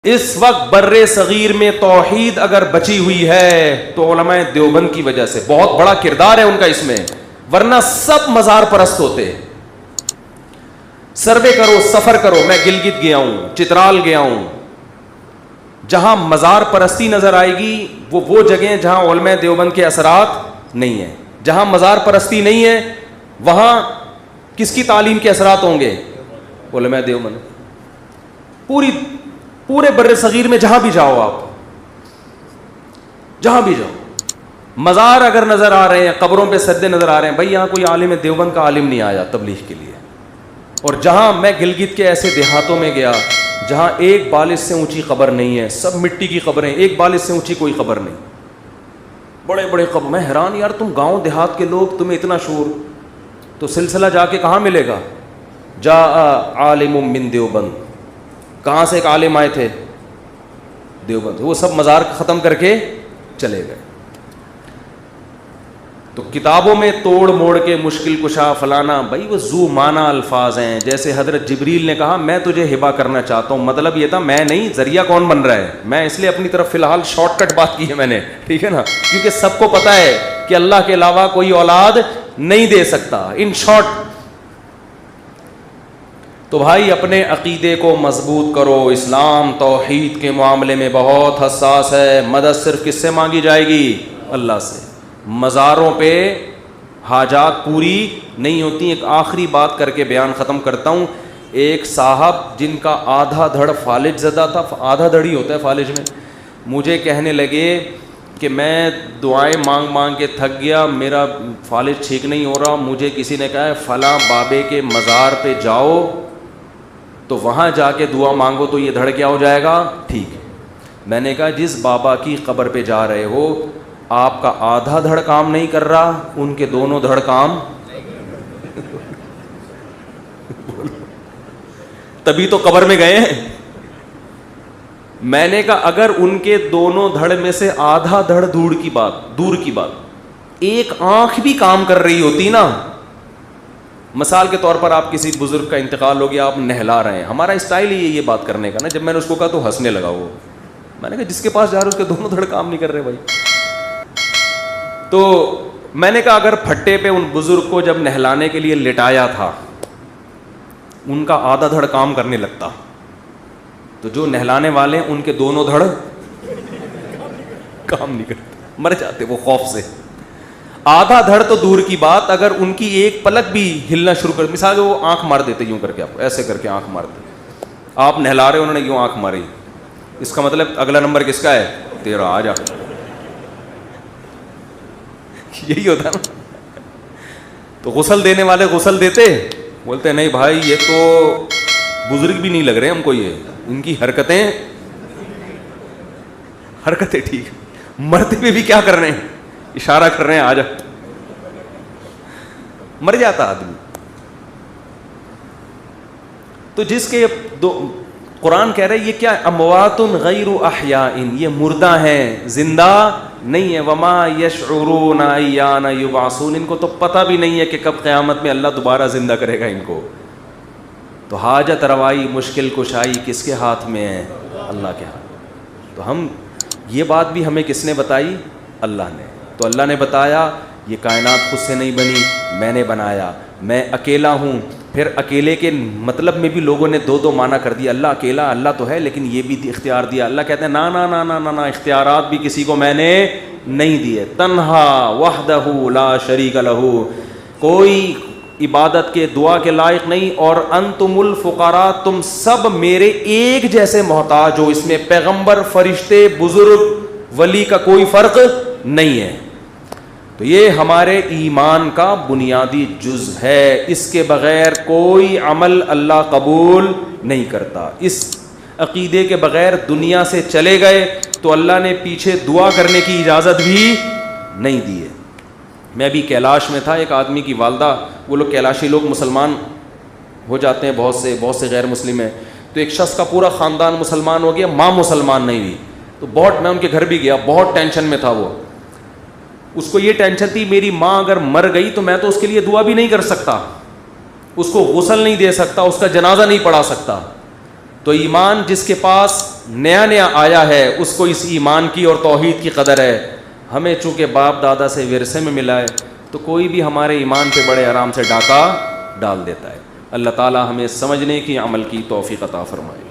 اس وقت بر صغیر میں توحید اگر بچی ہوئی ہے تو علماء دیوبند کی وجہ سے، بہت بڑا کردار ہے ان کا اس میں، ورنہ سب مزار پرست ہوتے۔ سروے کرو، سفر کرو، میں گلگت گیا ہوں، چترال گیا ہوں، جہاں مزار پرستی نظر آئے گی وہ جگہیں جہاں علماء دیوبند کے اثرات نہیں ہیں۔ جہاں مزار پرستی نہیں ہے وہاں کس کی تعلیم کے اثرات ہوں گے؟ علماء دیوبند۔ پورے بر صغیر میں جہاں بھی جاؤ، آپ جہاں بھی جاؤ، مزار اگر نظر آ رہے ہیں، قبروں پہ سجدے نظر آ رہے ہیں، بھائی یہاں کوئی عالم دیوبند کا عالم نہیں آیا تبلیغ کے لیے۔ اور جہاں میں گلگت کے ایسے دیہاتوں میں گیا جہاں ایک بالش سے اونچی قبر نہیں ہے، سب مٹی کی قبریں، ایک بالش سے اونچی کوئی قبر نہیں، بڑے بڑے قبر۔ میں حیران، یار تم گاؤں دیہات کے لوگ، تمہیں اتنا شعور، تو سلسلہ جا کے کہاں ملے گا؟ جاء عالم من دیوبند، کہاں سے ایک عالم آئے تھے؟ دیوبند۔ وہ سب مزار ختم کر کے چلے گئے۔ تو کتابوں میں توڑ موڑ کے مشکل کشا فلانا، بھائی وہ ذو معنی الفاظ ہیں۔ جیسے حضرت جبریل نے کہا میں تجھے ہبہ کرنا چاہتا ہوں، مطلب یہ تھا میں نہیں، ذریعہ کون بن رہا ہے؟ میں، اس لیے اپنی طرف فی الحال شارٹ کٹ بات کی ہے میں نے، ٹھیک ہے نا، کیونکہ سب کو پتا ہے کہ اللہ کے علاوہ کوئی اولاد نہیں دے سکتا، ان شارٹ۔ تو بھائی اپنے عقیدے کو مضبوط کرو۔ اسلام توحید کے معاملے میں بہت حساس ہے۔ مدد صرف کس سے مانگی جائے گی؟ اللہ سے۔ مزاروں پہ حاجات پوری نہیں ہوتی۔ ایک آخری بات کر کے بیان ختم کرتا ہوں۔ ایک صاحب جن کا آدھا دھڑ فالج زدہ تھا، آدھا دھڑ ہی ہوتا ہے فالج میں، مجھے کہنے لگے کہ میں دعائیں مانگ مانگ کے تھک گیا، میرا فالج ٹھیک نہیں ہو رہا، مجھے کسی نے کہا ہے فلاں بابے کے مزار پہ جاؤ تو وہاں جا کے دعا مانگو تو یہ دھڑ کیا ہو جائے گا؟ ٹھیک۔ میں نے کہا جس بابا کی قبر پہ جا رہے ہو آپ کا آدھا دھڑ کام نہیں کر رہا، ان کے دونوں دھڑ کام تبھی تو قبر میں گئے ہیں۔ میں نے کہا اگر ان کے دونوں دھڑ میں سے آدھا دھڑ دور کی بات ایک آنکھ بھی کام کر رہی ہوتی نا، مثال کے طور پر آپ کسی بزرگ کا انتقال ہو گیا، آپ نہلا رہے ہیں، ہمارا اسٹائل ہی ہے یہ بات کرنے کا نا۔ جب میں نے اس کو کہا تو ہنسنے لگا وہ، میں نے کہا جس کے پاس جا رہے اس کے دونوں دھڑ کام نہیں کر رہے بھائی۔ تو میں نے کہا اگر پھٹے پہ ان بزرگ کو جب نہلانے کے لیے لٹایا تھا ان کا آدھا دھڑ کام کرنے لگتا، تو جو نہلانے والے ہیں ان کے دونوں دھڑ کام نہیں کرتے، مر جاتے وہ خوف سے۔ آدھا دھڑ تو دور کی بات، اگر ان کی ایک پلک بھی ہلنا شروع کر، مثال وہ آنکھ مار دیتے یوں کر کے، آپ ایسے کر کے آنکھ مارتے، آپ نہلا رہے انہوں نے یوں آنکھ ماری، اس کا مطلب اگلا نمبر کس کا ہے؟ تیرا، آ جا، یہی ہوتا نا۔ تو غسل دینے والے غسل دیتے، بولتے نہیں بھائی یہ تو بزرگ بھی نہیں لگ رہے ہم کو، یہ ان کی حرکتیں ٹھیک، مرتے ہوئے بھی کیا کر رہے ہیں؟ اشارہ کر رہے ہیں آجا، مر جاتا آدمی۔ تو جس کے قرآن کہہ رہے ہیں یہ کیا؟ اموات غیر احیاء، یہ مردہ ہیں، زندہ نہیں ہے۔ وما یشعرون ایان یبعثون، ان کو تو پتہ بھی نہیں ہے کہ کب قیامت میں اللہ دوبارہ زندہ کرے گا ان کو۔ تو حاجت روائی، مشکل کشائی کس کے ہاتھ میں ہے؟ اللہ کے ہاتھ۔ تو ہم یہ بات بھی ہمیں کس نے بتائی؟ اللہ نے۔ تو اللہ نے بتایا یہ کائنات خود سے نہیں بنی، میں نے بنایا، میں اکیلا ہوں۔ پھر اکیلے کے مطلب میں بھی لوگوں نے دو معنی کر دیا، اللہ اکیلا، اللہ تو ہے لیکن یہ بھی اختیار دیا۔ اللہ کہتے ہیں نا نا نا نا نا نا، اختیارات بھی کسی کو میں نے نہیں دیے۔ تنہا وحدہ لا شریک لہ، کوئی عبادت کے دعا کے لائق نہیں، اور انتم الفقراء، تم سب میرے ایک جیسے محتاج ہو۔ اس میں پیغمبر، فرشتے، بزرگ، ولی کا کوئی فرق نہیں ہے۔ تو یہ ہمارے ایمان کا بنیادی جز ہے، اس کے بغیر کوئی عمل اللہ قبول نہیں کرتا۔ اس عقیدے کے بغیر دنیا سے چلے گئے تو اللہ نے پیچھے دعا کرنے کی اجازت بھی نہیں دی ہے۔ میں بھی کیلاش میں تھا، ایک آدمی کی والدہ، وہ لوگ کیلاشی لوگ مسلمان ہو جاتے ہیں، بہت سے غیر مسلم ہیں، تو ایک شخص کا پورا خاندان مسلمان ہو گیا، ماں مسلمان نہیں ہوئی، تو بہت، میں ان کے گھر بھی گیا، بہت ٹینشن میں تھا وہ۔ اس کو یہ ٹینشن تھی میری ماں اگر مر گئی تو میں تو اس کے لیے دعا بھی نہیں کر سکتا، اس کو غسل نہیں دے سکتا، اس کا جنازہ نہیں پڑھا سکتا۔ تو ایمان جس کے پاس نیا نیا آیا ہے اس کو اس ایمان کی اور توحید کی قدر ہے. ہمیں چونکہ باپ دادا سے ورثے میں ملا ہے تو کوئی بھی ہمارے ایمان پہ بڑے آرام سے ڈاکہ ڈال دیتا ہے. اللہ تعالی ہمیں سمجھنے کی عمل کی توفیق عطا فرمائے.